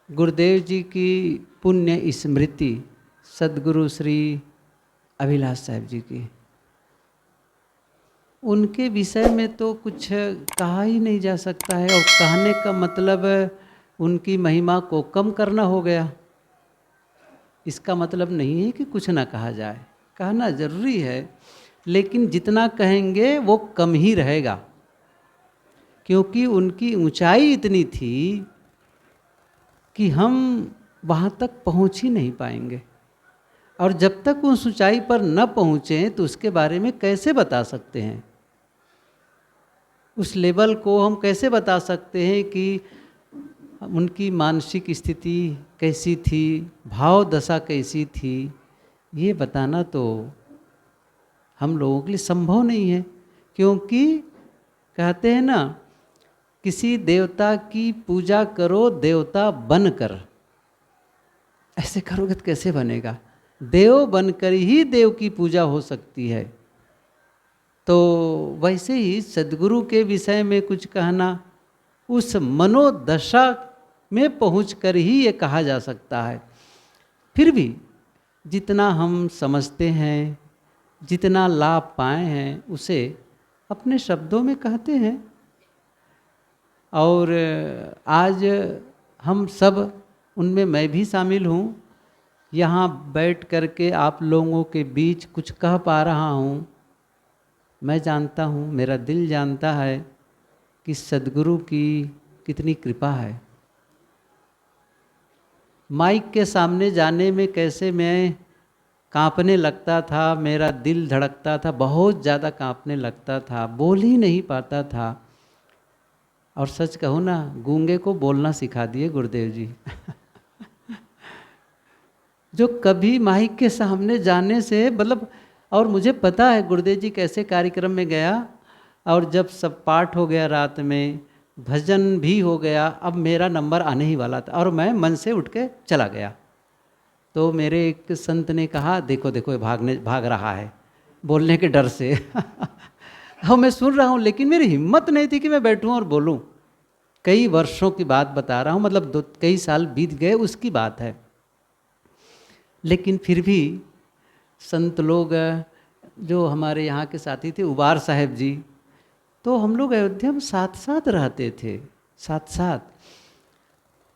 गुरुदेव जी की पुण्य स्मृति सद्गुरु श्री अभिलाष साहब जी की, उनके विषय में तो कुछ कहा ही नहीं जा सकता है। और कहने का मतलब उनकी महिमा को कम करना हो गया। इसका मतलब नहीं है कि कुछ ना कहा जाए, कहना जरूरी है, लेकिन जितना कहेंगे वो कम ही रहेगा, क्योंकि उनकी ऊंचाई इतनी थी कि हम वहाँ तक पहुँच ही नहीं पाएंगे। और जब तक उस ऊंचाई पर न पहुँचें तो उसके बारे में कैसे बता सकते हैं? उस लेवल को हम कैसे बता सकते हैं कि उनकी मानसिक स्थिति कैसी थी, भाव दशा कैसी थी? ये बताना तो हम लोगों के लिए संभव नहीं है, क्योंकि कहते हैं ना, किसी देवता की पूजा करो देवता बनकर। ऐसे करोगे तो कैसे बनेगा? देव बनकर ही देव की पूजा हो सकती है। तो वैसे ही सद्गुरु के विषय में कुछ कहना, उस मनोदशा में पहुंचकर ही ये कहा जा सकता है। फिर भी जितना हम समझते हैं, जितना लाभ पाए हैं, उसे अपने शब्दों में कहते हैं। और आज हम सब, उनमें मैं भी शामिल हूँ, यहाँ बैठ करके आप लोगों के बीच कुछ कह पा रहा हूँ। मैं जानता हूँ, मेरा दिल जानता है कि सद्गुरु की कितनी कृपा है। माइक के सामने जाने में कैसे मैं कांपने लगता था, मेरा दिल धड़कता था, बहुत ज़्यादा कांपने लगता था, बोल ही नहीं पाता था। और सच कहूँ ना, गूंगे को बोलना सिखा दिए गुरुदेव जी। जो कभी माइक के सामने जाने से मतलब, और मुझे पता है गुरुदेव जी कैसे कार्यक्रम में गया, और जब सब पाठ हो गया, रात में भजन भी हो गया, अब मेरा नंबर आने ही वाला था और मैं मन से उठ के चला गया। तो मेरे एक संत ने कहा, देखो देखो ये भाग रहा है बोलने के डर से। हाँ, मैं सुन रहा हूँ, लेकिन मेरी हिम्मत नहीं थी कि मैं बैठूँ और बोलूँ। कई वर्षों की बात बता रहा हूँ, मतलब कई साल बीत गए उसकी बात है। लेकिन फिर भी संत लोग, जो हमारे यहाँ के साथी थे उबार साहब जी, तो हम लोग अयोध्या में साथ साथ रहते थे, साथ साथ।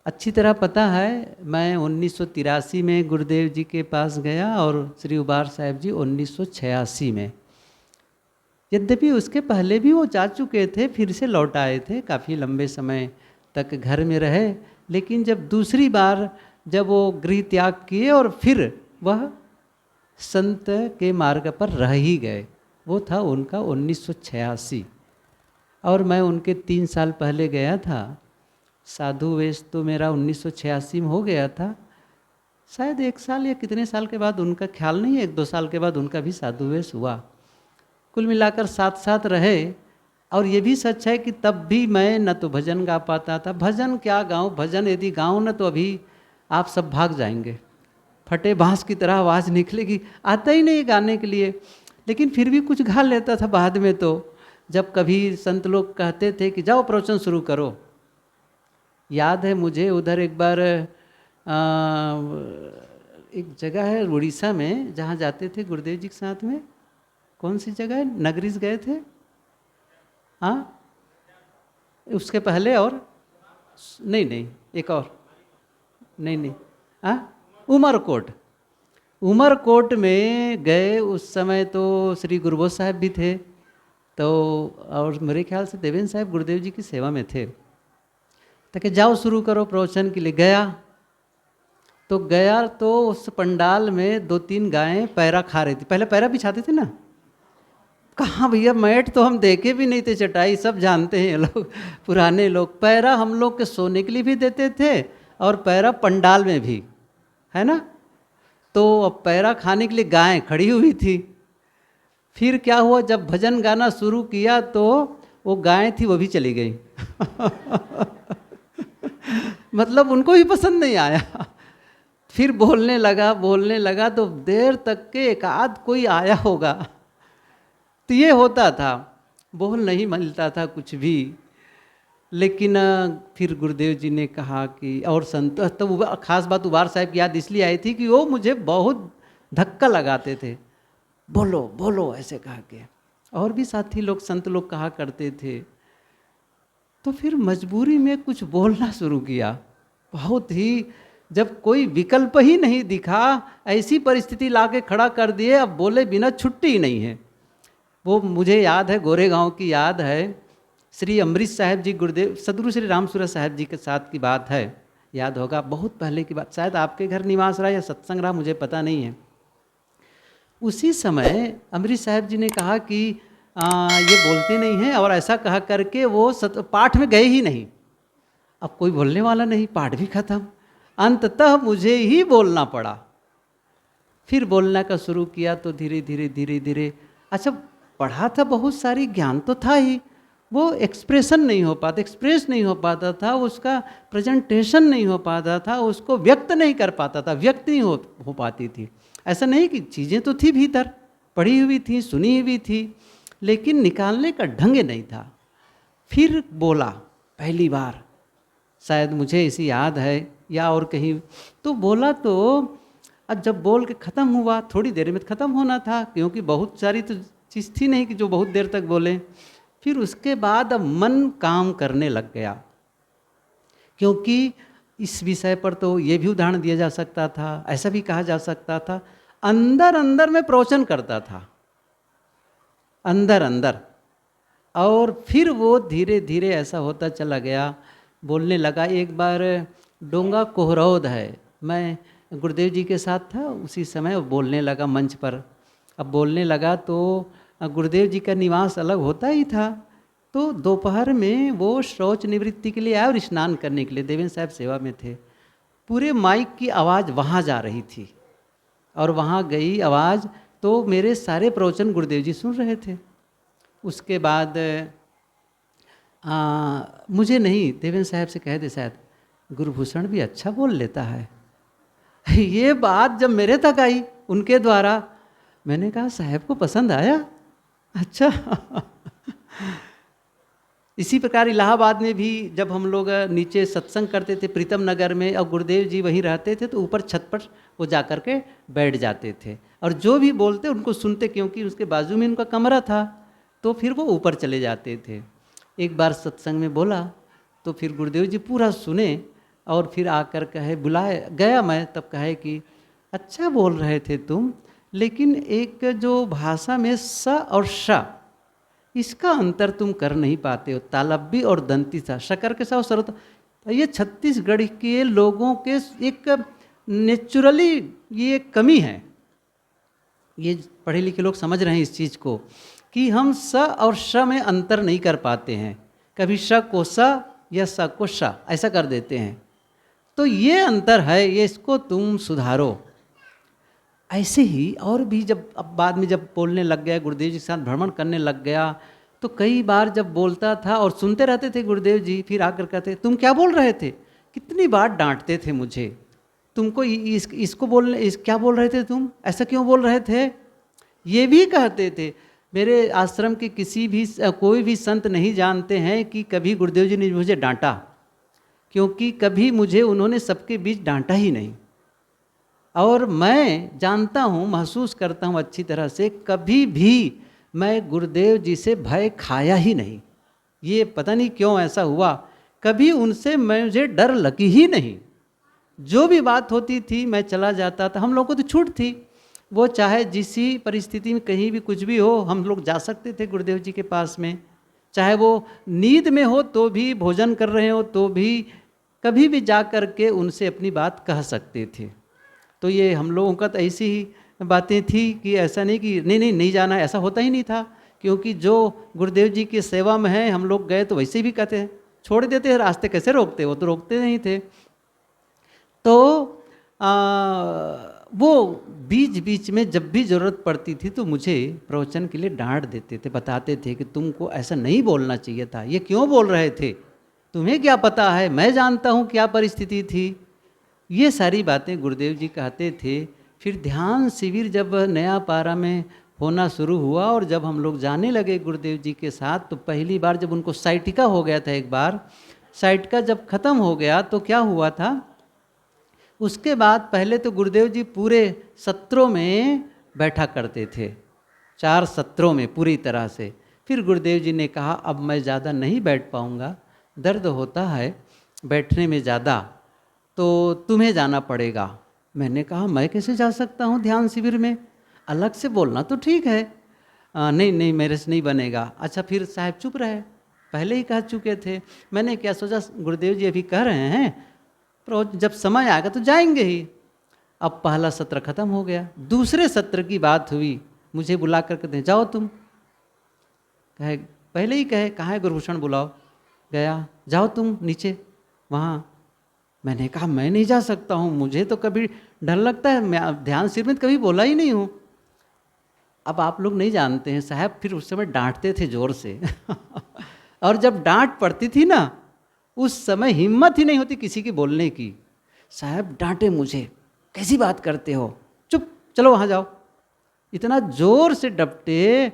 अच्छी तरह पता है, मैं 1983 में गुरुदेव जी के पास गया और श्री उबार साहब जी 1986 में। यद्यपि उसके पहले भी वो जा चुके थे, फिर से लौट आए थे, काफ़ी लंबे समय तक घर में रहे। लेकिन जब दूसरी बार जब वो गृह त्याग किए और फिर वह संत के मार्ग पर रह ही गए, वो था उनका 1986। और मैं उनके 3 साल पहले गया था। साधु वेश तो मेरा 1986 में हो गया था। शायद 1 साल या कितने साल के बाद, उनका ख्याल नहीं है, 1-2 साल के बाद उनका भी साधु वेश हुआ। कुल मिलाकर साथ साथ रहे। और ये भी सच है कि तब भी मैं न तो भजन गा पाता था। भजन क्या गाऊं, भजन यदि गाऊं न तो अभी आप सब भाग जाएंगे, फटे बांस की तरह आवाज़ निकलेगी, आता ही नहीं गाने के लिए। लेकिन फिर भी कुछ गा लेता था बाद में। तो जब कभी संत लोग कहते थे कि जाओ प्रवचन शुरू करो, याद है मुझे उधर एक बार एक जगह है उड़ीसा में जहाँ जाते थे गुरुदेव जी के साथ में, कौन सी जगह है, नगरीज गए थे? हाँ, उसके पहले और नहीं एक और, नहीं हाँ, उमरकोट। उमरकोट में गए उस समय, तो श्री गुरुबोध साहब भी थे, तो और मेरे ख्याल से देवेंद्र साहब गुरुदेव जी की सेवा में थे। तो कि जाओ शुरू करो प्रवचन के लिए। गया तो उस पंडाल में 2-3 गायें पैरा खा रही थी। पहले पैरा बिछाते थे ना, कहाँ भैया, मैट तो हम देखे भी नहीं थे, चटाई सब जानते हैं लोग, पुराने लोग। पैरा हम लोग के सोने के लिए भी देते थे और पैरा पंडाल में भी, है ना। तो अब पैरा खाने के लिए गायें खड़ी हुई थी। फिर क्या हुआ, जब भजन गाना शुरू किया तो वो गायें थी वो भी चली गई। मतलब उनको भी पसंद नहीं आया। फिर बोलने लगा तो देर तक के एक आध कोई आया होगा। तो ये होता था, बोल नहीं मिलता था कुछ भी। लेकिन फिर गुरुदेव जी ने कहा कि और संत तो खास बात उबार साहब की याद इसलिए आई थी कि वो मुझे बहुत धक्का लगाते थे, बोलो बोलो ऐसे कहा के, और भी साथी लोग संत लोग कहा करते थे। तो फिर मजबूरी में कुछ बोलना शुरू किया, बहुत ही, जब कोई विकल्प ही नहीं दिखा, ऐसी परिस्थिति लाके खड़ा कर दिए, अब बोले बिना छुट्टी ही नहीं है। वो मुझे याद है, गोरेगांव की याद है, श्री अमृत साहब जी गुरुदेव सदगुरु श्री रामसूरत साहब जी के साथ की बात है, याद होगा, बहुत पहले की बात, शायद आपके घर निवास रहा या सत्संग रहा, मुझे पता नहीं है। उसी समय अमृत साहब जी ने कहा कि ये बोलते नहीं हैं, और ऐसा कहा करके वो पाठ में गए ही नहीं। अब कोई बोलने वाला नहीं, पाठ भी खत्म, अंततः मुझे ही बोलना पड़ा। फिर बोलना का शुरू किया तो धीरे धीरे धीरे धीरे, अच्छा पढ़ा था बहुत सारी, ज्ञान तो था ही, वो एक्सप्रेशन नहीं हो पाता, एक्सप्रेस नहीं हो पाता था, उसका प्रेजेंटेशन नहीं हो पाता था, उसको व्यक्त नहीं कर पाता था, व्यक्त नहीं हो पाती थी। ऐसा नहीं कि चीज़ें तो थी भीतर, पढ़ी हुई थी, सुनी हुई थी, लेकिन निकालने का ढंग नहीं था। फिर बोला पहली बार, शायद मुझे इसी याद है या और कहीं, तो बोला तो अब जब बोल के ख़त्म हुआ, थोड़ी देर में ख़त्म होना था, क्योंकि बहुत सारी तो चीज़ थी नहीं कि जो बहुत देर तक बोले। फिर उसके बाद अब मन काम करने लग गया, क्योंकि इस विषय पर तो ये भी उदाहरण दिया जा सकता था, ऐसा भी कहा जा सकता था, अंदर अंदर में प्रवचन करता था, अंदर अंदर, और फिर वो धीरे धीरे ऐसा होता चला गया, बोलने लगा। एक बार डोंगा कोहरौद है, मैं गुरुदेव जी के साथ था, उसी समय बोलने लगा मंच पर। अब बोलने लगा तो गुरुदेव जी का निवास अलग होता ही था, तो दोपहर में वो शौच निवृत्ति के लिए आए और स्नान करने के लिए, देवेंद्र साहब सेवा में थे। पूरे माइक की आवाज़ वहाँ जा रही थी, और वहाँ गई आवाज़ तो मेरे सारे प्रवचन गुरुदेव जी सुन रहे थे। उसके बाद मुझे नहीं, देवेंद्र साहब से कह दे शायद, गुरुभूषण भी अच्छा बोल लेता है। ये बात जब मेरे तक आई उनके द्वारा, मैंने कहा साहब को पसंद आया, अच्छा। इसी प्रकार इलाहाबाद में भी जब हम लोग नीचे सत्संग करते थे प्रीतम नगर में, और गुरुदेव जी वहीं रहते थे, तो ऊपर छत पर वो जा कर के बैठ जाते थे, और जो भी बोलते उनको सुनते, क्योंकि उसके बाजू में उनका कमरा था, तो फिर वो ऊपर चले जाते थे। एक बार सत्संग में बोला तो फिर गुरुदेव जी पूरा सुने, और फिर आकर कहे, बुलाए गया मैं, तब कहे कि अच्छा बोल रहे थे तुम, लेकिन एक जो भाषा में स और श, इसका अंतर तुम कर नहीं पाते हो, तालब्बी और दंती सा, शकर के साथ सरत। ये छत्तीसगढ़ के लोगों के एक नेचुरली ये कमी है, ये पढ़े लिखे लोग समझ रहे हैं इस चीज़ को, कि हम स और श में अंतर नहीं कर पाते हैं, कभी श को स या स को श ऐसा कर देते हैं, तो ये अंतर है, ये इसको तुम सुधारो। ऐसे ही और भी जब अब बाद में जब बोलने लग गया, गुरुदेव जी के साथ भ्रमण करने लग गया, तो कई बार जब बोलता था और सुनते रहते थे गुरुदेव जी, फिर आकर कहते तुम क्या बोल रहे थे, कितनी बार डांटते थे मुझे, तुमको इसको बोलने क्या बोल रहे थे तुम, ऐसा क्यों बोल रहे थे, ये भी कहते थे। मेरे आश्रम के किसी भी कोई भी संत नहीं जानते हैं कि कभी गुरुदेव जी ने मुझे डांटा, क्योंकि कभी मुझे उन्होंने सबके बीच डांटा ही नहीं, और मैं जानता हूँ, महसूस करता हूँ अच्छी तरह से, कभी भी मैं गुरुदेव जी से भय खाया ही नहीं। ये पता नहीं क्यों ऐसा हुआ, कभी उनसे मुझे डर लगी ही नहीं। जो भी बात होती थी मैं चला जाता था, हम लोगों को तो छूट थी, वो चाहे जिस परिस्थिति में कहीं भी कुछ भी हो, हम लोग जा सकते थे गुरुदेव जी के पास में, चाहे वो नींद में हो तो भी, भोजन कर रहे हो तो भी, कभी भी जा कर के उनसे अपनी बात कह सकते थे। तो ये हम लोगों का तो ऐसी ही बातें थी कि ऐसा नहीं कि नहीं जाना, ऐसा होता ही नहीं था, क्योंकि जो गुरुदेव जी की सेवा में है, हम लोग गए तो वैसे भी कहते हैं, छोड़ देते हैं रास्ते, कैसे रोकते, वो तो रोकते नहीं थे। तो वो बीच बीच में जब भी ज़रूरत पड़ती थी तो मुझे प्रवचन के लिए डांट देते थे, बताते थे कि तुमको ऐसा नहीं बोलना चाहिए था, ये क्यों बोल रहे थे, तुम्हें क्या पता है, मैं जानता हूँ क्या परिस्थिति थी। ये सारी बातें गुरुदेव जी कहते थे। फिर ध्यान शिविर जब नया पारा में होना शुरू हुआ। और जब हम लोग जाने लगे गुरुदेव जी के साथ, तो पहली बार जब उनको साइटिका हो गया था, एक बार साइटिका जब ख़त्म हो गया तो क्या हुआ था, उसके बाद पहले तो गुरुदेव जी पूरे सत्रों में बैठा करते थे, 4 सत्रों में पूरी तरह से। फिर गुरुदेव जी ने कहा अब मैं ज़्यादा नहीं बैठ पाऊँगा, दर्द होता है बैठने में ज़्यादा, तो तुम्हें जाना पड़ेगा। मैंने कहा मैं कैसे जा सकता हूँ ध्यान शिविर में, अलग से बोलना तो ठीक है। नहीं नहीं मेरे से नहीं बनेगा। अच्छा फिर साहब चुप रहे, पहले ही कह चुके थे। मैंने क्या सोचा, गुरुदेव जी अभी कह रहे हैं, पर जब समय आएगा तो जाएंगे ही। अब पहला सत्र खत्म हो गया, दूसरे सत्र की बात हुई, मुझे बुला कर कहते जाओ तुम, कहे पहले ही कहे कहाँ है गुरुभूषण बुलाओ, गया जाओ तुम नीचे वहाँ। मैंने कहा मैं नहीं जा सकता हूँ, मुझे तो कभी डर लगता है, मैं ध्यान शिविर में कभी बोला ही नहीं हूँ। अब आप लोग नहीं जानते हैं, साहब फिर उस समय डांटते थे जोर से और जब डांट पड़ती थी ना, उस समय हिम्मत ही नहीं होती किसी की बोलने की। साहब डांटे मुझे, कैसी बात करते हो, चुप चलो वहाँ जाओ। इतना जोर से डपटे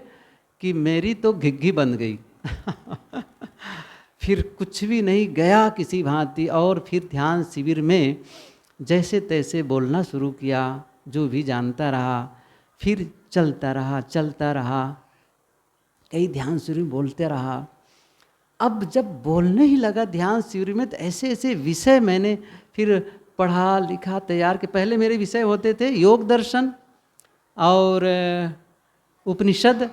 कि मेरी तो घिघी बन गई फिर कुछ भी नहीं, गया किसी भांति। और फिर ध्यान शिविर में जैसे तैसे बोलना शुरू किया, जो भी जानता रहा, फिर चलता रहा, कई ध्यान शिविर में बोलते रहा। अब जब बोलने ही लगा ध्यान शिविर में, तो ऐसे ऐसे विषय मैंने फिर पढ़ा लिखा तैयार के। पहले मेरे विषय होते थे योग दर्शन और उपनिषद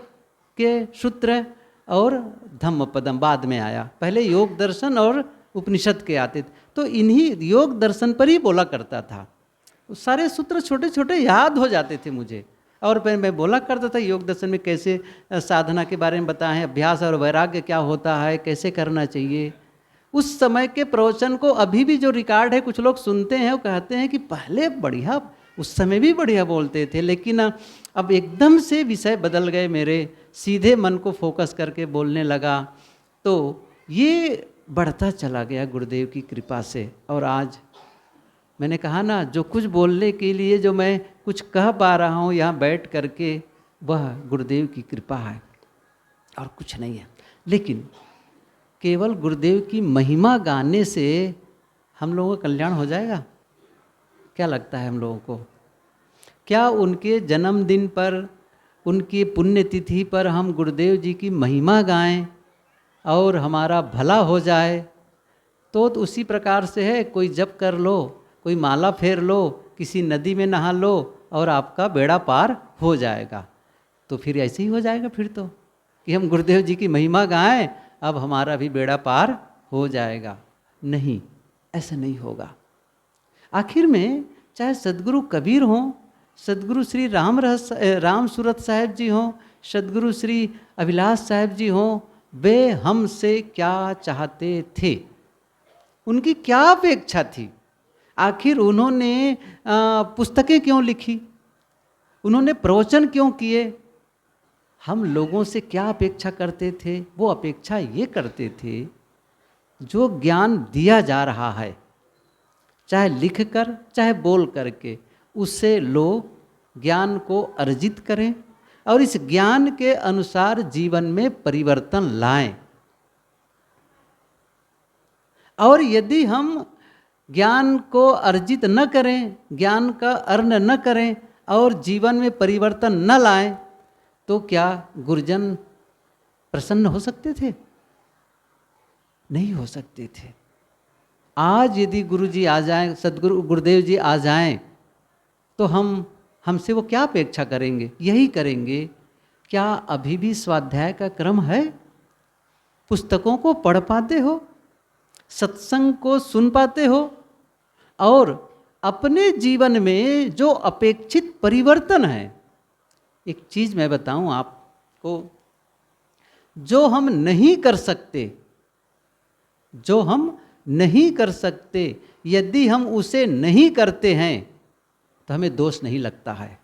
के सूत्र और धम्मपदम बाद में आया। पहले योग दर्शन और उपनिषद के आते थे, तो इन्हीं योग दर्शन पर ही बोला करता था। सारे सूत्र छोटे छोटे याद हो जाते थे मुझे, और फिर मैं बोला करता था योग दर्शन में कैसे साधना के बारे में बताएं, अभ्यास और वैराग्य क्या होता है, कैसे करना चाहिए। उस समय के प्रवचन को अभी भी जो रिकॉर्ड है कुछ लोग सुनते हैं, वो कहते हैं कि पहले बढ़िया, उस समय भी बढ़िया बोलते थे, लेकिन अब एकदम से विषय बदल गए मेरे, सीधे मन को फोकस करके बोलने लगा। तो ये बढ़ता चला गया गुरुदेव की कृपा से। और आज मैंने कहा ना, जो कुछ बोलने के लिए जो मैं कुछ कह पा रहा हूँ यहाँ बैठ करके, वह गुरुदेव की कृपा है और कुछ नहीं है। लेकिन केवल गुरुदेव की महिमा गाने से हम लोगों का कल्याण हो जाएगा? क्या लगता है हम लोगों को? क्या उनके जन्मदिन पर, उनकी पुण्यतिथि पर हम गुरुदेव जी की महिमा गाएं और हमारा भला हो जाए? तो उसी प्रकार से है, कोई जप कर लो, कोई माला फेर लो, किसी नदी में नहा लो और आपका बेड़ा पार हो जाएगा। तो फिर ऐसे ही हो जाएगा फिर तो, कि हम गुरुदेव जी की महिमा गाएं, अब हमारा भी बेड़ा पार हो जाएगा। नहीं, ऐसा नहीं होगा। आखिर में चाहे सदगुरु कबीर हों, सदगुरु श्री राम सूरत साहेब जी हों, सदगुरु श्री अभिलाष साहेब जी हों, वे हमसे क्या चाहते थे, उनकी क्या अपेक्षा थी? आखिर उन्होंने पुस्तकें क्यों लिखी, उन्होंने प्रवचन क्यों किए? हम लोगों से क्या अपेक्षा करते थे? वो अपेक्षा ये करते थे, जो ज्ञान दिया जा रहा है, चाहे लिख कर चाहे बोल करके, उससे लोग ज्ञान को अर्जित करें और इस ज्ञान के अनुसार जीवन में परिवर्तन लाएं। और यदि हम ज्ञान को अर्जित न करें, ज्ञान का अर्न न करें और जीवन में परिवर्तन न लाएं, तो क्या गुरुजन प्रसन्न हो सकते थे? नहीं हो सकते थे। आज यदि गुरु जी आ जाएं, सदगुरु गुरुदेव जी आ जाएं, तो हमसे वो क्या अपेक्षा करेंगे? यही करेंगे, क्या अभी भी स्वाध्याय का क्रम है? पुस्तकों को पढ़ पाते हो? सत्संग को सुन पाते हो? और अपने जीवन में जो अपेक्षित परिवर्तन है, एक चीज मैं बताऊं आपको, जो हम नहीं कर सकते, जो हम नहीं कर सकते, यदि हम उसे नहीं करते हैं तो हमें दोष नहीं लगता है,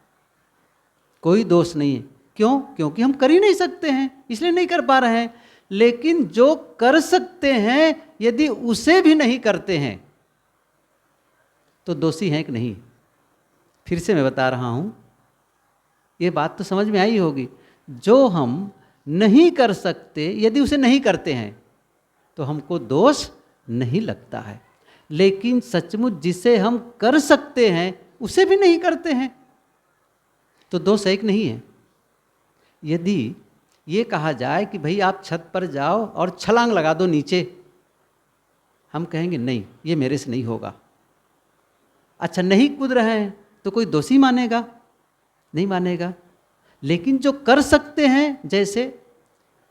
कोई दोष नहीं है। क्यों? क्योंकि हम कर ही नहीं सकते हैं, इसलिए नहीं कर पा रहे हैं। लेकिन जो कर सकते हैं, यदि उसे भी नहीं करते हैं तो दोषी हैं कि नहीं? फिर से मैं बता रहा हूं, ये बात तो समझ में आई होगी। जो हम नहीं कर सकते, यदि उसे नहीं करते हैं तो हमको दोष नहीं लगता है, लेकिन सचमुच जिसे हम कर सकते हैं उसे भी नहीं करते हैं तो दोष एक नहीं है। यदि ये कहा जाए कि भाई आप छत पर जाओ और छलांग लगा दो नीचे, हम कहेंगे नहीं, ये मेरे से नहीं होगा। अच्छा, नहीं कूद रहे हैं तो कोई दोषी मानेगा? नहीं मानेगा। लेकिन जो कर सकते हैं, जैसे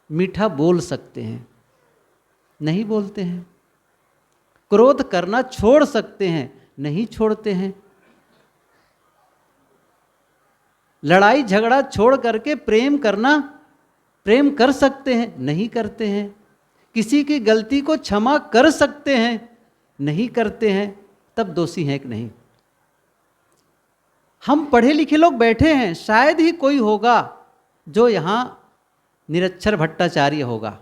मीठा बोल सकते हैं, नहीं बोलते हैं। क्रोध करना छोड़ सकते हैं, नहीं छोड़ते हैं। लड़ाई झगड़ा छोड़ करके प्रेम करना, प्रेम कर सकते हैं, नहीं करते हैं। किसी की गलती को क्षमा कर सकते हैं, नहीं करते हैं। तब दोषी हैं कि नहीं? हम पढ़े लिखे लोग बैठे हैं, शायद ही कोई होगा जो यहाँ निरक्षर भट्टाचार्य होगा,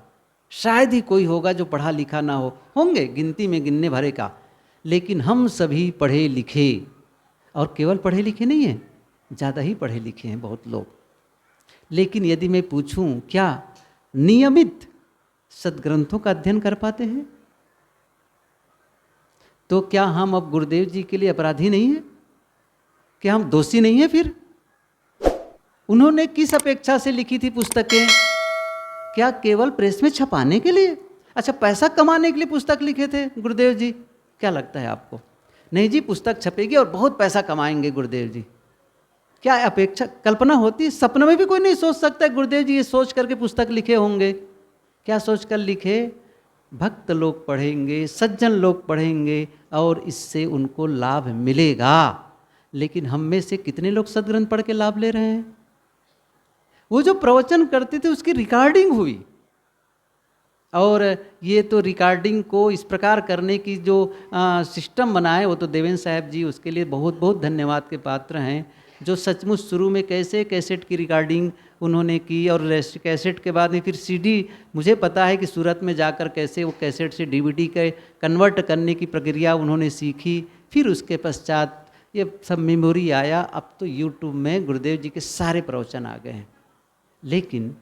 शायद ही कोई होगा जो पढ़ा लिखा ना हो, होंगे गिनती में गिनने भरे का। लेकिन हम सभी पढ़े लिखे, और केवल पढ़े लिखे नहीं हैं, ज़्यादा ही पढ़े लिखे हैं बहुत लोग। लेकिन यदि मैं पूछूं, क्या नियमित सद्ग्रंथों का अध्ययन कर पाते हैं? तो क्या हम अब गुरुदेव जी के लिए अपराधी नहीं हैं? क्या हम दोषी नहीं हैं? फिर उन्होंने किस अपेक्षा से लिखी थी पुस्तकें? क्या केवल प्रेस में छपाने के लिए? अच्छा, पैसा कमाने के लिए पुस्तक लिखे थे गुरुदेव जी? क्या लगता है आपको? नहीं जी, पुस्तक छपेगी और बहुत पैसा कमाएंगे गुरुदेव जी। क्या अपेक्षा, कल्पना होती? सपने में भी कोई नहीं सोच सकता गुरुदेव जी ये सोच करके पुस्तक लिखे होंगे। क्या सोच कर लिखे? भक्त लोग पढ़ेंगे, सज्जन लोग पढ़ेंगे और इससे उनको लाभ मिलेगा। लेकिन हम में से कितने लोग सद्ग्रंथ पढ़ के लाभ ले रहे हैं? वो जो प्रवचन करते थे उसकी रिकॉर्डिंग हुई, और ये तो रिकॉर्डिंग को इस प्रकार करने की जो सिस्टम बनाए, वो तो देवेंद्र साहब जी, उसके लिए बहुत बहुत धन्यवाद के पात्र हैं। जो सचमुच शुरू में कैसे कैसेट की रिकॉर्डिंग उन्होंने की, और कैसेट के बाद में फिर सीडी, मुझे पता है कि सूरत में जाकर कैसे वो कैसेट से डीवीडी के कन्वर्ट करने की प्रक्रिया उन्होंने सीखी। फिर उसके पश्चात ये सब मेमोरी आया। अब तो यूट्यूब में गुरुदेव जी के सारे प्रवचन आ गए हैं। लेकिन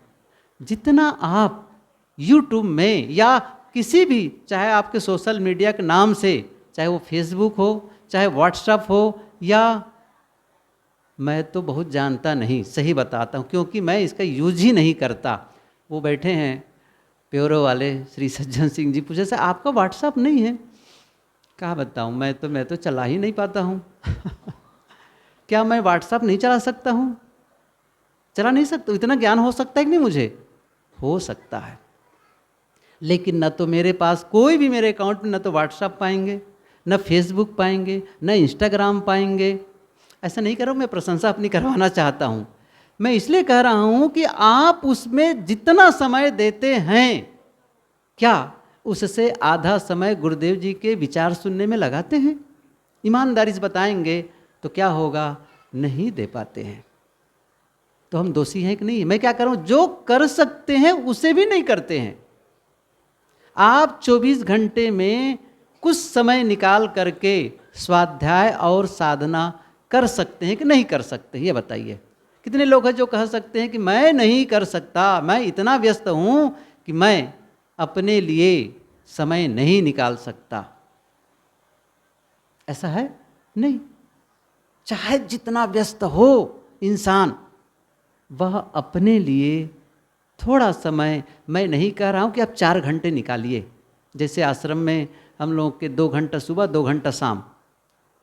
जितना आप यूट्यूब में या किसी भी, चाहे आपके सोशल मीडिया के नाम से, चाहे वो फेसबुक हो, चाहे व्हाट्सएप हो, या मैं तो बहुत जानता नहीं, सही बताता हूँ, क्योंकि मैं इसका यूज ही नहीं करता। वो बैठे हैं प्योरो वाले श्री सज्जन सिंह जी, पूछे से आपका व्हाट्सएप नहीं है? कहा बताऊँ, मैं तो चला ही नहीं पाता हूँ। क्या मैं व्हाट्सएप नहीं चला सकता हूँ? चला नहीं सकता? इतना ज्ञान हो सकता है कि नहीं मुझे? हो सकता है। लेकिन न तो मेरे पास कोई भी मेरे अकाउंट में न तो व्हाट्सएप पाएंगे, न फेसबुक पाएंगे, न इंस्टाग्राम पाएंगे। ऐसा नहीं कर रहा हूँ, मैं प्रशंसा अपनी करवाना चाहता हूँ। मैं इसलिए कह रहा हूँ कि आप उसमें जितना समय देते हैं, क्या उससे आधा समय गुरुदेव जी के विचार सुनने में लगाते हैं? ईमानदारी से बताएंगे तो क्या होगा? नहीं दे पाते हैं। तो हम दोषी हैं कि नहीं? मैं क्या करूं, जो कर सकते हैं उसे भी नहीं करते हैं। आप 24 घंटे में कुछ समय निकाल करके स्वाध्याय और साधना कर सकते हैं कि नहीं कर सकते? ये बताइए। कितने लोग हैं जो कह सकते हैं कि मैं नहीं कर सकता, मैं इतना व्यस्त हूं कि मैं अपने लिए समय नहीं निकाल सकता? ऐसा है? नहीं। चाहे जितना व्यस्त हो इंसान, वह अपने लिए थोड़ा समय, मैं नहीं कह रहा हूँ कि आप 4 घंटे निकालिए, जैसे आश्रम में हम लोग के 2 घंटा सुबह 2 घंटा शाम,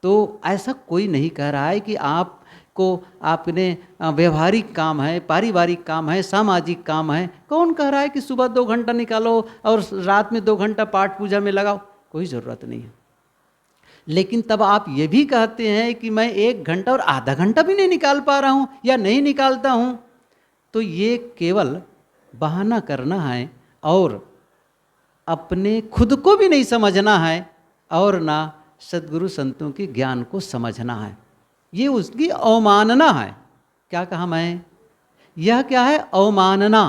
तो ऐसा कोई नहीं कह रहा है कि आपको आपने व्यवहारिक काम है, पारिवारिक काम है, सामाजिक काम है। कौन कह रहा है कि सुबह 2 घंटा निकालो और रात में 2 घंटा पाठ पूजा में लगाओ? कोई ज़रूरत नहीं है। लेकिन तब आप ये भी कहते हैं कि मैं 1 घंटा और आधा घंटा भी नहीं निकाल पा रहा हूँ या नहीं निकालता हूँ, तो ये केवल बहाना करना है और अपने खुद को भी नहीं समझना है और ना सद्गुरु संतों के ज्ञान को समझना है। ये उसकी अवमानना है। क्या कहा मैं? यह क्या है? अवमानना।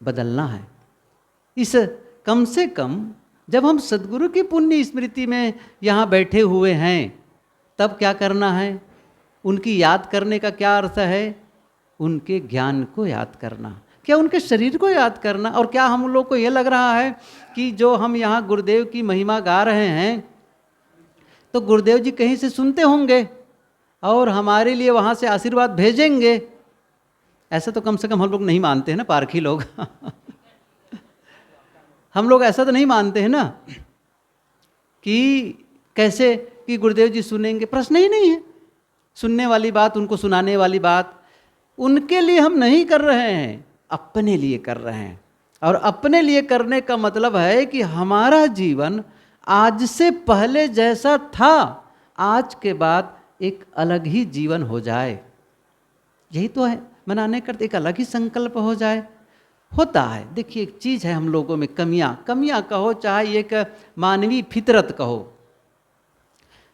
बदलना है। इस कम से कम जब हम सद्गुरु की पुण्य स्मृति में यहाँ बैठे हुए हैं, तब क्या करना है? उनकी याद करने का क्या अर्थ है? उनके ज्ञान को याद करना, क्या उनके शरीर को याद करना। और क्या हम लोग को ये लग रहा है कि जो हम यहाँ गुरुदेव की महिमा गा रहे हैं तो गुरुदेव जी कहीं से सुनते होंगे और हमारे लिए वहाँ से आशीर्वाद भेजेंगे? ऐसा तो कम से कम हम लोग नहीं मानते हैं ना, पारखी लोग हम लोग ऐसा तो नहीं मानते हैं ना कि कैसे कि गुरुदेव जी सुनेंगे। प्रश्न ही नहीं है। सुनने वाली बात, उनको सुनाने वाली बात उनके लिए हम नहीं कर रहे हैं, अपने लिए कर रहे हैं। और अपने लिए करने का मतलब है कि हमारा जीवन आज से पहले जैसा था, आज के बाद एक अलग ही जीवन हो जाए। यही तो है मनाने का, एक अलग ही संकल्प हो जाए। होता है, देखिए एक चीज़ है हम लोगों में, कमियां कहो चाहे एक मानवीय फितरत कहो।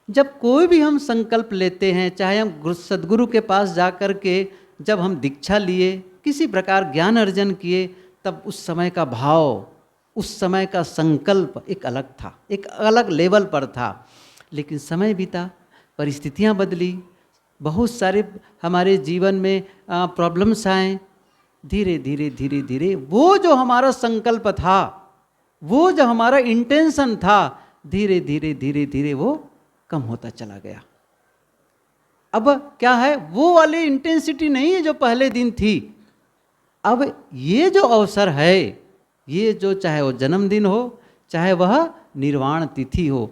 जब कोई भी हम संकल्प लेते हैं, चाहे हम सदगुरु के पास जा कर के जब हम दीक्षा लिए, किसी प्रकार ज्ञान अर्जन किए, तब उस समय का भाव, उस समय का संकल्प एक अलग था, एक अलग लेवल पर था। लेकिन समय बीता, परिस्थितियां बदली, बहुत सारे हमारे जीवन में प्रॉब्लम्स आए। धीरे धीरे धीरे धीरे वो जो हमारा संकल्प था, वो जो हमारा इंटेंशन था, धीरे धीरे धीरे धीरे वो कम होता चला गया। अब क्या है, वो वाली इंटेंसिटी नहीं है जो पहले दिन थी। अब ये जो अवसर है, ये जो चाहे वो जन्मदिन हो, चाहे वह निर्वाण तिथि हो,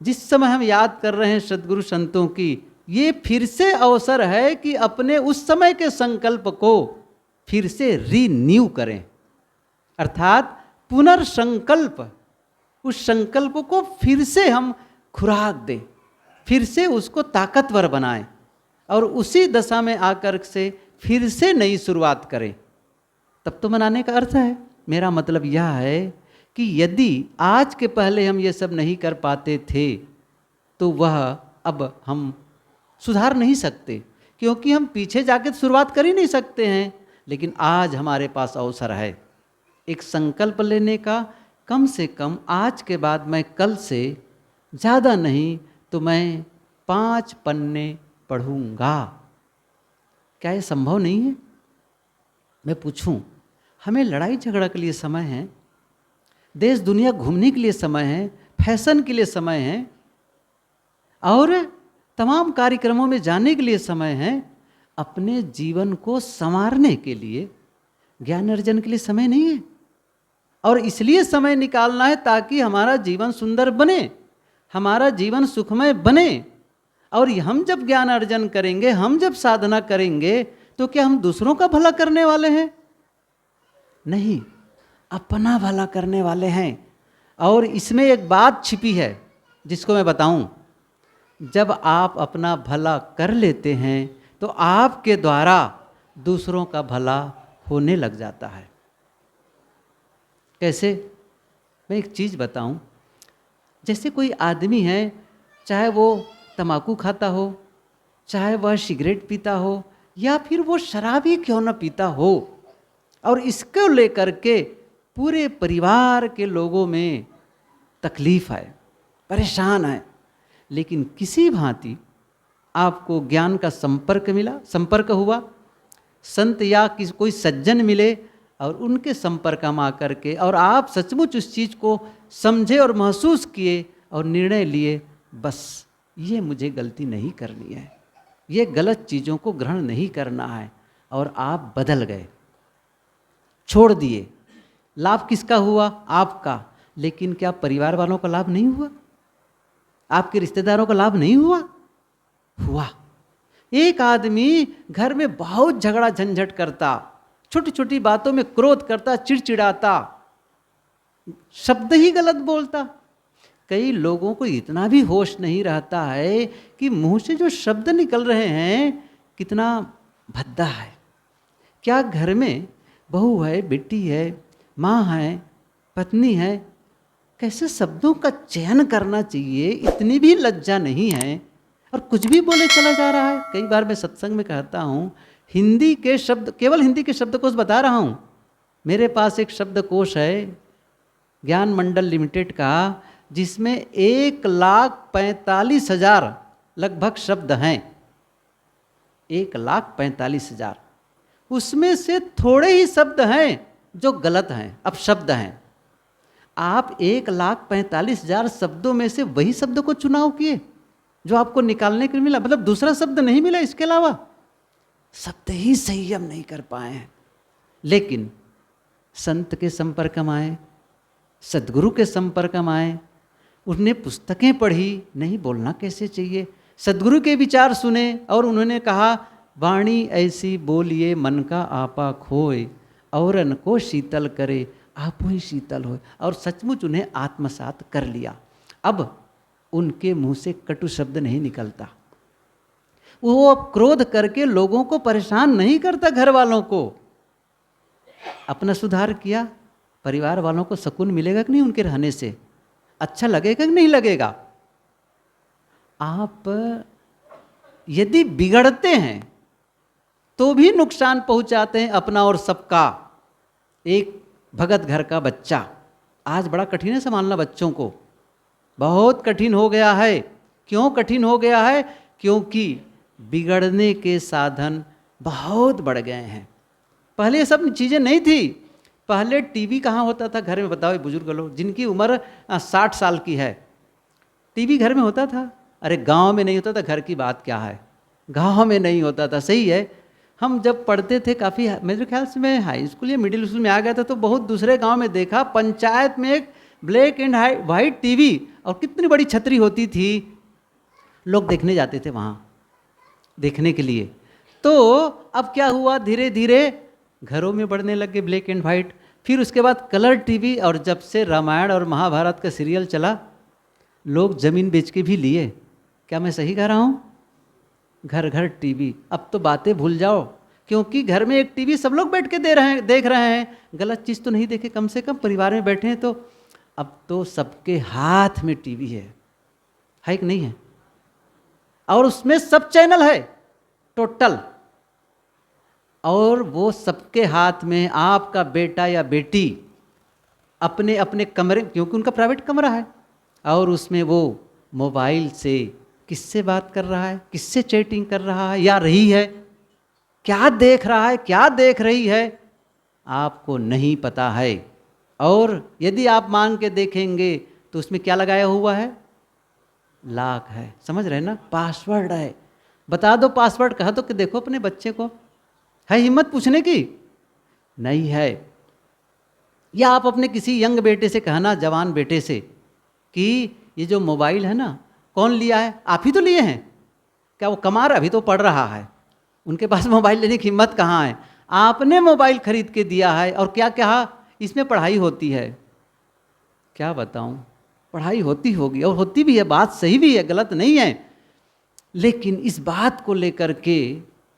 जिस समय हम याद कर रहे हैं सद्गुरु संतों की, ये फिर से अवसर है कि अपने उस समय के संकल्प को फिर से रीन्यू करें, अर्थात पुनर्संकल्प, उस संकल्प को फिर से हम खुराक दें, फिर से उसको ताकतवर बनाएं और उसी दशा में आकर से फिर से नई शुरुआत करें। तब तो मनाने का अर्थ है। मेरा मतलब यह है कि यदि आज के पहले हम ये सब नहीं कर पाते थे तो वह अब हम सुधार नहीं सकते, क्योंकि हम पीछे जाके शुरुआत कर ही नहीं सकते हैं। लेकिन आज हमारे पास अवसर है एक संकल्प लेने का, कम से कम आज के बाद मैं कल से ज़्यादा नहीं तो मैं 5 पन्ने पढ़ूंगा। क्या ये संभव नहीं है? मैं पूछूं, हमें लड़ाई झगड़ा के लिए समय है, देश दुनिया घूमने के लिए समय है, फैशन के लिए समय है और तमाम कार्यक्रमों में जाने के लिए समय है। अपने जीवन को संवारने के लिए, ज्ञान अर्जन के लिए समय नहीं है। और इसलिए समय निकालना है ताकि हमारा जीवन सुंदर बने, हमारा जीवन सुखमय बने। और हम जब ज्ञान अर्जन करेंगे, हम जब साधना करेंगे, तो क्या हम दूसरों का भला करने वाले हैं? नहीं, अपना भला करने वाले हैं। और इसमें एक बात छिपी है जिसको मैं बताऊं। जब आप अपना भला कर लेते हैं तो आपके द्वारा दूसरों का भला होने लग जाता है। कैसे? मैं एक चीज़ बताऊं। जैसे कोई आदमी है, चाहे वो तम्बाकू खाता हो, चाहे वह सिगरेट पीता हो, या फिर वो शराब ही क्यों न पीता हो, और इसको लेकर के पूरे परिवार के लोगों में तकलीफ है, परेशान है। लेकिन किसी भांति आपको ज्ञान का संपर्क हुआ, संत या कोई सज्जन मिले और उनके संपर्क में आकर के, और आप सचमुच उस चीज़ को समझे और महसूस किए और निर्णय लिए, बस ये मुझे गलती नहीं करनी है, ये गलत चीज़ों को ग्रहण नहीं करना है, और आप बदल गए, छोड़ दिए। लाभ किसका हुआ? आपका। लेकिन क्या परिवार वालों का लाभ नहीं हुआ? आपके रिश्तेदारों का लाभ नहीं हुआ? हुआ। एक आदमी घर में बहुत झगड़ा झंझट करता, छोटी छोटी बातों में क्रोध करता, चिड़चिड़ाता, शब्द ही गलत बोलता। कई लोगों को इतना भी होश नहीं रहता है कि मुंह से जो शब्द निकल रहे हैं कितना भद्दा है। क्या घर में बहू है, बेटी है, माँ है, पत्नी है, कैसे शब्दों का चयन करना चाहिए, इतनी भी लज्जा नहीं है, और कुछ भी बोले चला जा रहा है। कई बार मैं सत्संग में कहता हूँ, हिंदी के शब्द, केवल हिंदी के शब्दकोश बता रहा हूँ। मेरे पास एक शब्दकोश है ज्ञान मंडल लिमिटेड का, जिसमें 1,45,000 लगभग शब्द हैं। 1,45,000। उसमें से थोड़े ही शब्द हैं जो गलत हैं, अपशब्द हैं। आप 1,45,000 शब्दों में से वही शब्द को चुनाव किए जो आपको निकालने के लिए मिला, मतलब दूसरा शब्द नहीं मिला इसके अलावा। शब्द ही संयम नहीं कर पाए हैं। लेकिन संत के संपर्क में आए, सदगुरु के संपर्क में आए, उन्होंने पुस्तकें पढ़ी, नहीं बोलना कैसे चाहिए, सदगुरु के विचार सुने और उन्होंने कहा वाणी ऐसी बोलिए मन का आपा खोए, औरन को शीतल करे आप ही शीतल हो। और सचमुच उन्हें आत्मसात कर लिया। अब उनके मुंह से कटु शब्द नहीं निकलता। वो अब क्रोध करके लोगों को परेशान नहीं करता, घर वालों को। अपना सुधार किया, परिवार वालों को सुकून मिलेगा कि नहीं उनके रहने से, अच्छा लगेगा कि नहीं लगेगा। आप यदि बिगड़ते हैं तो भी नुकसान पहुंचाते हैं अपना और सबका। एक भगत घर का बच्चा, आज बड़ा कठिन है संभालना बच्चों को, बहुत कठिन हो गया है। क्यों कठिन हो गया है? क्योंकि बिगड़ने के साधन बहुत बढ़ गए हैं। पहले ये सब चीज़ें नहीं थी। पहले टीवी कहाँ होता था घर में? बताओ बुजुर्ग लोग जिनकी उम्र 60 साल की है, टीवी घर में होता था? अरे गांव में नहीं होता था, घर की बात क्या है, गांव में नहीं होता था। सही है, हम जब पढ़ते थे काफ़ी, मेरे ख्याल से मैं हाई स्कूल या मिडिल स्कूल में आ गया था तो बहुत दूसरे गांव में देखा, पंचायत में एक ब्लैक एंड वाइट टीवी, और कितनी बड़ी छतरी होती थी, लोग देखने जाते थे वहाँ देखने के लिए। तो अब क्या हुआ, धीरे धीरे घरों में बढ़ने लगे ब्लैक एंड वाइट, फिर उसके बाद कलर टीवी, और जब से रामायण और महाभारत का सीरियल चला लोग ज़मीन बेच के भी लिए। क्या मैं सही कह रहा हूँ? घर घर टीवी। अब तो बातें भूल जाओ, क्योंकि घर में एक टीवी सब लोग बैठ के देख रहे हैं, गलत चीज़ तो नहीं देखे, कम से कम परिवार में बैठे हैं। तो अब तो सबके हाथ में टीवी है कि नहीं है? और उसमें सब चैनल है टोटल, और वो सबके हाथ में। आपका बेटा या बेटी अपने अपने कमरे, क्योंकि उनका प्राइवेट कमरा है, और उसमें वो मोबाइल से किससे बात कर रहा है, किससे चैटिंग कर रहा है या रही है, क्या देख रहा है, क्या देख रही है, आपको नहीं पता है। और यदि आप मान के देखेंगे तो उसमें क्या लगाया हुआ है? लॉक है। समझ रहे ना? पासवर्ड है। बता दो पासवर्ड, कहा तो कि देखो अपने बच्चे को, है हिम्मत पूछने की? नहीं है। या आप अपने किसी यंग बेटे से कहना, जवान बेटे से, कि ये जो मोबाइल है ना, कौन लिया है? आप ही तो लिए हैं। क्या वो कमा रहा? अभी तो पढ़ रहा है, उनके पास मोबाइल लेने की हिम्मत कहाँ है? आपने मोबाइल खरीद के दिया है, और क्या कहा इसमें पढ़ाई होती है। क्या बताऊं, पढ़ाई होती होगी, और होती भी है, बात सही भी है, गलत नहीं है। लेकिन इस बात को लेकर के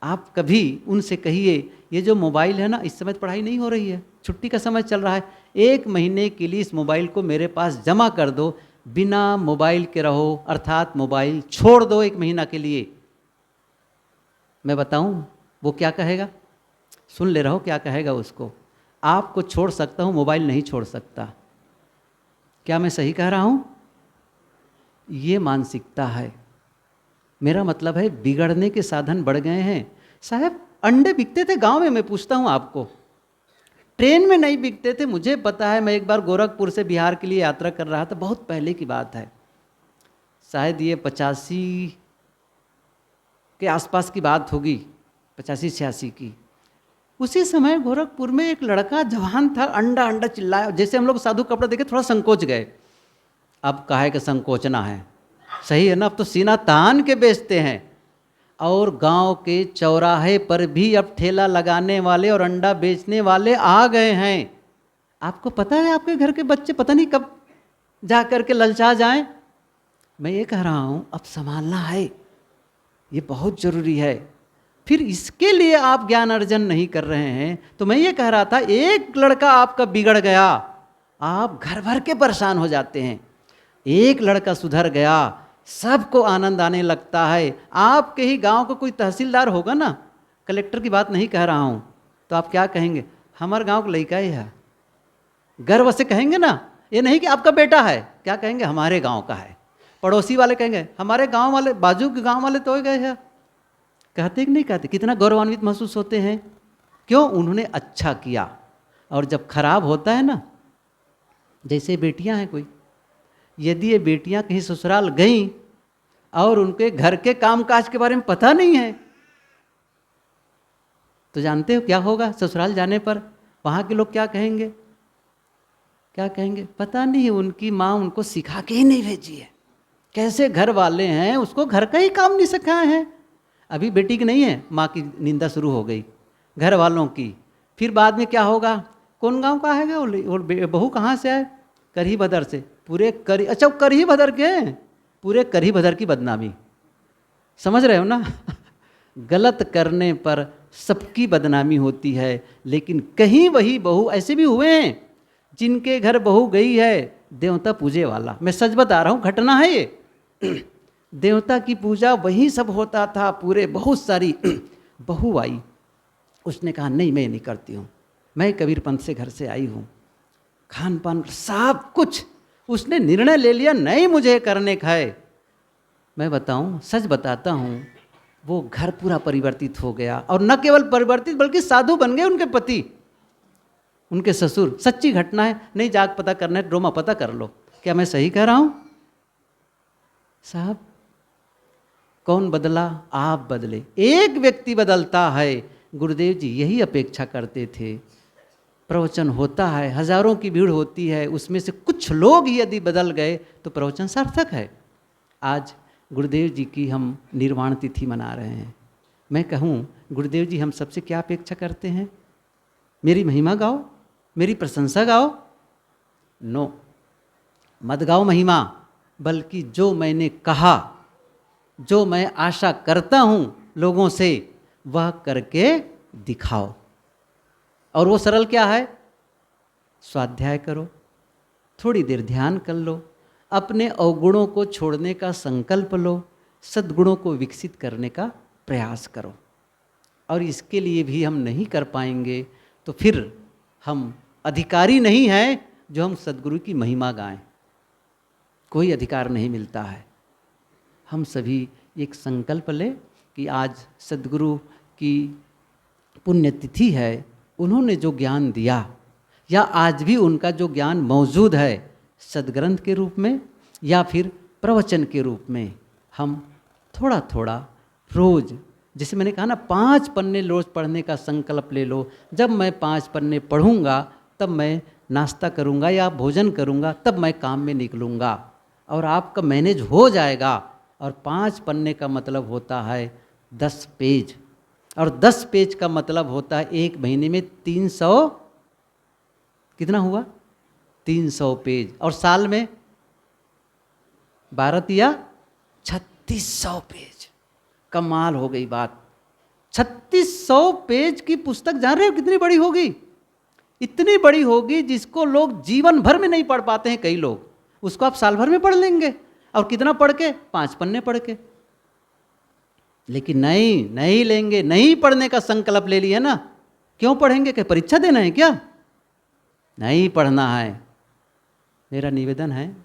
आप कभी उनसे कहिए, ये जो मोबाइल है ना, इस समय पढ़ाई नहीं हो रही है, छुट्टी का समय चल रहा है, 1 महीने के लिए इस मोबाइल को मेरे पास जमा कर दो, बिना मोबाइल के रहो, अर्थात मोबाइल छोड़ दो 1 महीना के लिए। मैं बताऊं वो क्या कहेगा? सुन ले रहो क्या कहेगा उसको। आपको छोड़ सकता हूं, मोबाइल नहीं छोड़ सकता। क्या मैं सही कह रहा हूं? ये मानसिकता है। मेरा मतलब है बिगड़ने के साधन बढ़ गए हैं। साहब अंडे बिकते थे गांव में, मैं पूछता हूं आपको, ट्रेन में नहीं बिकते थे। मुझे पता है, मैं एक बार गोरखपुर से बिहार के लिए यात्रा कर रहा था, बहुत पहले की बात है, शायद ये 85 के आसपास की बात होगी, 85-86 की। उसी समय गोरखपुर में एक लड़का जवान था, अंडा अंडा चिल्लाया। जैसे हम लोग साधु कपड़ा देखे थोड़ा संकोच गए। अब काहे के संकोचना है, सही है ना? अब तो सीना तान के बेचते हैं। और गांव के चौराहे पर भी अब ठेला लगाने वाले और अंडा बेचने वाले आ गए हैं। आपको पता है आपके घर के बच्चे पता नहीं कब जा कर के ललचा जाएं। मैं ये कह रहा हूँ अब संभालना है, ये बहुत ज़रूरी है। फिर इसके लिए आप ज्ञान अर्जन नहीं कर रहे हैं। तो मैं ये कह रहा था, एक लड़का आपका बिगड़ गया, आप घर भर के परेशान हो जाते हैं। एक लड़का सुधर गया, सबको आनंद आने लगता है। आपके ही गांव का कोई तहसीलदार होगा ना, कलेक्टर की बात नहीं कह रहा हूँ, तो आप क्या कहेंगे? हमारे गांव का लड़का ही है, गर्व से कहेंगे ना। ये नहीं कि आपका बेटा है, क्या कहेंगे? हमारे गांव का है। पड़ोसी वाले कहेंगे हमारे गांव वाले, बाजू के गांव वाले तो हो गए हैं। कहते कि नहीं कहते, कितना गौरवान्वित महसूस होते हैं। क्यों? उन्होंने अच्छा किया। और जब खराब होता है ना, जैसे बेटियां हैं कोई, यदि ये बेटियां कहीं ससुराल गईं और उनके घर के कामकाज के बारे में पता नहीं है, तो जानते हो क्या होगा ससुराल जाने पर? वहाँ के लोग क्या कहेंगे? क्या कहेंगे? पता नहीं उनकी माँ उनको सिखा के ही नहीं भेजी है, कैसे घर वाले हैं, उसको घर का ही काम नहीं सिखाए हैं। अभी बेटी की नहीं है, माँ की निंदा शुरू हो गई, घर वालों की। फिर बाद में क्या होगा? कौन गांव का है वो बहू कहाँ से आए? करही भदर से। पूरे करी, अच्छा करही भदर के, पूरे करही भदर की बदनामी। समझ रहे हो ना? गलत करने पर सबकी बदनामी होती है। लेकिन कहीं वही बहू, ऐसे भी हुए हैं जिनके घर बहू गई है देवता पूजे वाला, मैं सच बता रहा हूँ, घटना है ये। देवता की पूजा वही सब होता था, पूरे बहुत सारी बहू आई, उसने कहा नहीं मैं नहीं करती हूँ, मैं कबीर पंथ से घर से आई हूँ, खान पान सब कुछ उसने निर्णय ले लिया, नहीं मुझे करने का है। मैं बताऊँ, सच बताता हूँ, वो घर पूरा परिवर्तित हो गया। और न केवल परिवर्तित बल्कि साधु बन गए उनके पति, उनके ससुर। सच्ची घटना है, नहीं जाग पता करना है, ड्रोमा पता कर लो। क्या मैं सही कह रहा हूँ साहब? कौन बदला? आप बदले, एक व्यक्ति बदलता है। गुरुदेव जी यही अपेक्षा करते थे। प्रवचन होता है, हजारों की भीड़ होती है, उसमें से कुछ लोग ही यदि बदल गए तो प्रवचन सार्थक है। आज गुरुदेव जी की हम निर्वाण तिथि मना रहे हैं। मैं कहूँ गुरुदेव जी हम सबसे क्या अपेक्षा करते हैं? मेरी महिमा गाओ, मेरी प्रशंसा गाओ? नो, मत गाओ महिमा, बल्कि जो मैंने कहा, जो मैं आशा करता हूँ लोगों से, वह करके दिखाओ। और वो सरल क्या है? स्वाध्याय करो, थोड़ी देर ध्यान कर लो, अपने अवगुणों को छोड़ने का संकल्प लो, सद्गुणों को विकसित करने का प्रयास करो। और इसके लिए भी हम नहीं कर पाएंगे तो फिर हम अधिकारी नहीं हैं जो हम सद्गुरु की महिमा गाएं। कोई अधिकार नहीं मिलता है। हम सभी एक संकल्प लें कि आज सद्गुरु की पुण्यतिथि है, उन्होंने जो ज्ञान दिया, या आज भी उनका जो ज्ञान मौजूद है सदग्रंथ के रूप में या फिर प्रवचन के रूप में, हम थोड़ा थोड़ा रोज, जैसे मैंने कहा ना 5 पन्ने रोज पढ़ने का संकल्प ले लो। जब मैं 5 पन्ने पढ़ूंगा तब मैं नाश्ता करूंगा या भोजन करूंगा, तब मैं काम में निकलूंगा और आपका मैनेज हो जाएगा। और 5 पन्ने का मतलब होता है 10 पेज, और 10 पेज का मतलब होता है 1 महीने में 300, कितना हुआ? 300 पेज। और साल में 12 या 3600 पेज। कमाल हो गई बात। 3600 पेज की पुस्तक जान रहे हो कितनी बड़ी होगी? इतनी बड़ी होगी जिसको लोग जीवन भर में नहीं पढ़ पाते हैं। कई लोग उसको आप साल भर में पढ़ लेंगे। और कितना पढ़ के? 5 पन्ने पढ़ के। लेकिन नहीं लेंगे, नहीं पढ़ने का संकल्प ले लिया ना। क्यों पढ़ेंगे? क्या परीक्षा देना है क्या? नहीं पढ़ना है। मेरा निवेदन है,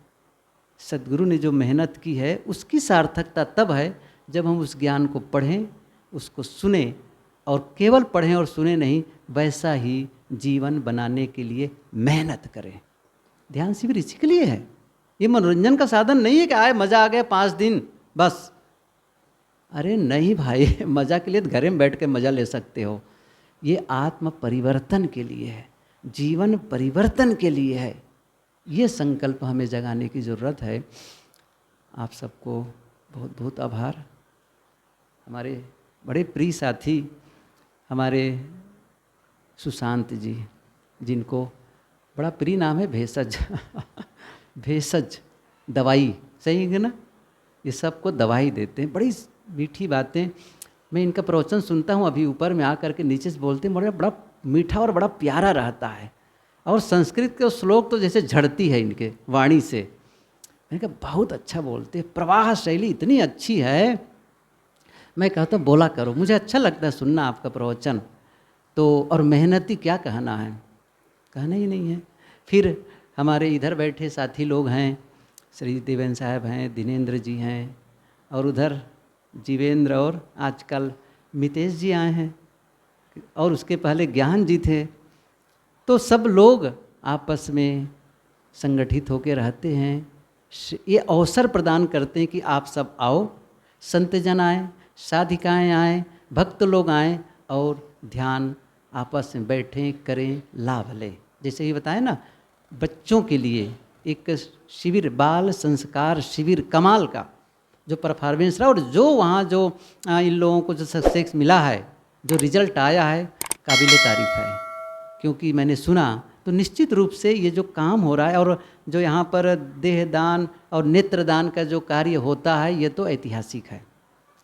सद्गुरु ने जो मेहनत की है उसकी सार्थकता तब है जब हम उस ज्ञान को पढ़ें, उसको सुने, और केवल पढ़ें और सुने नहीं, वैसा ही जीवन बनाने के लिए मेहनत करें। ध्यान शिविर इसी के लिए है। ये मनोरंजन का साधन नहीं है कि आए मज़ा आ गया 5 दिन बस। अरे नहीं भाई, मज़ा के लिए तो घर में बैठ के मज़ा ले सकते हो। ये आत्म परिवर्तन के लिए है, जीवन परिवर्तन के लिए है। ये संकल्प हमें जगाने की ज़रूरत है। आप सबको बहुत बहुत आभार। हमारे बड़े प्रिय साथी हमारे सुशांत जी, जिनको बड़ा प्रिय नाम है भेषज भेषज दवाई, सही है ना? ये सबको दवाई देते हैं, बड़ी मीठी बातें। मैं इनका प्रवचन सुनता हूँ, अभी ऊपर में आकर के नीचे से बोलते हैं, बड़ा मीठा और बड़ा प्यारा रहता है। और संस्कृत के श्लोक तो जैसे झड़ती है इनके वाणी से। मैंने कहा बहुत अच्छा बोलते हैं, प्रवाह शैली इतनी अच्छी है। मैं कहता हूँ बोला करो, मुझे अच्छा लगता है सुनना आपका प्रवचन। तो और मेहनती क्या कहना है, कहना ही नहीं है। फिर हमारे इधर बैठे साथी लोग हैं, श्री देवेंद्र साहब हैं, दिनेंद्र जी हैं, और उधर जीवेंद्र, और आजकल मितेश जी आए हैं और उसके पहले ज्ञान जी थे। तो सब लोग आपस में संगठित होकर रहते हैं, ये अवसर प्रदान करते हैं कि आप सब आओ, संतजन आए, साधिकाएँ आएँ, भक्त लोग आएँ और ध्यान आपस में बैठें, करें, लाभ लें। जैसे ही बताया ना, बच्चों के लिए एक शिविर, बाल संस्कार शिविर कमाल का जो परफॉर्मेंस रहा, और जो वहाँ जो इन लोगों को जो सक्सेस मिला है, जो रिजल्ट आया है, काबिल तारीफ है। क्योंकि मैंने सुना तो निश्चित रूप से ये जो काम हो रहा है और जो यहाँ पर देहदान और नेत्रदान का जो कार्य होता है, ये तो ऐतिहासिक है,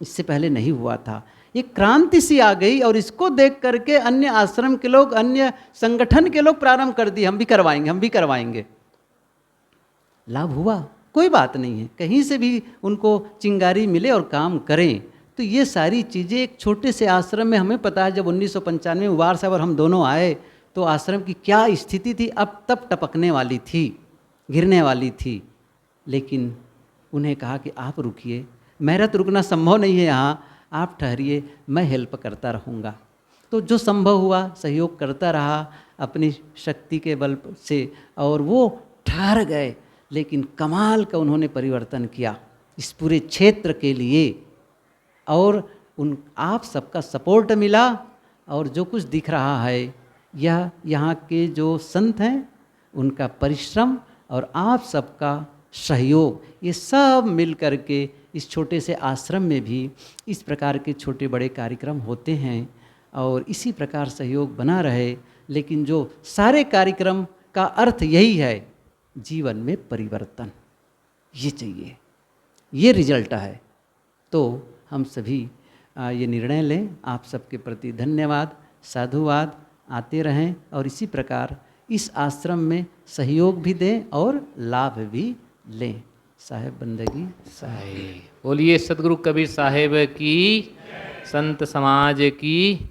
इससे पहले नहीं हुआ था। एक क्रांति सी आ गई और इसको देख करके अन्य आश्रम के लोग, अन्य संगठन के लोग प्रारंभ कर दिए, हम भी करवाएंगे, हम भी करवाएंगे। लाभ हुआ, कोई बात नहीं है, कहीं से भी उनको चिंगारी मिले और काम करें। तो ये सारी चीज़ें एक छोटे से आश्रम में, हमें पता है जब 1995 में उबार साहब और हम दोनों आए तो आश्रम की क्या स्थिति थी, अब तब टपकने वाली थी, गिरने वाली थी। लेकिन उन्हें कहा कि आप रुकिए, मेरा तो रुकना संभव नहीं है यहाँ, आप ठहरिए, मैं हेल्प करता रहूँगा। तो जो संभव हुआ सहयोग करता रहा अपनी शक्ति के बल से, और वो ठहर गए। लेकिन कमाल का उन्होंने परिवर्तन किया इस पूरे क्षेत्र के लिए, और उन आप सबका सपोर्ट मिला। और जो कुछ दिख रहा है, यह यहाँ के जो संत हैं उनका परिश्रम और आप सबका सहयोग, ये सब मिल कर के इस छोटे से आश्रम में भी इस प्रकार के छोटे बड़े कार्यक्रम होते हैं, और इसी प्रकार सहयोग बना रहे। लेकिन जो सारे कार्यक्रम का अर्थ यही है, जीवन में परिवर्तन, ये चाहिए, ये रिजल्ट है। तो हम सभी ये निर्णय लें। आप सबके प्रति धन्यवाद, साधुवाद, आते रहें और इसी प्रकार इस आश्रम में सहयोग भी दें और लाभ भी लें। साहेब बंदगी साहेब। बोलिए सदगुरु कबीर साहेब की, संत समाज की।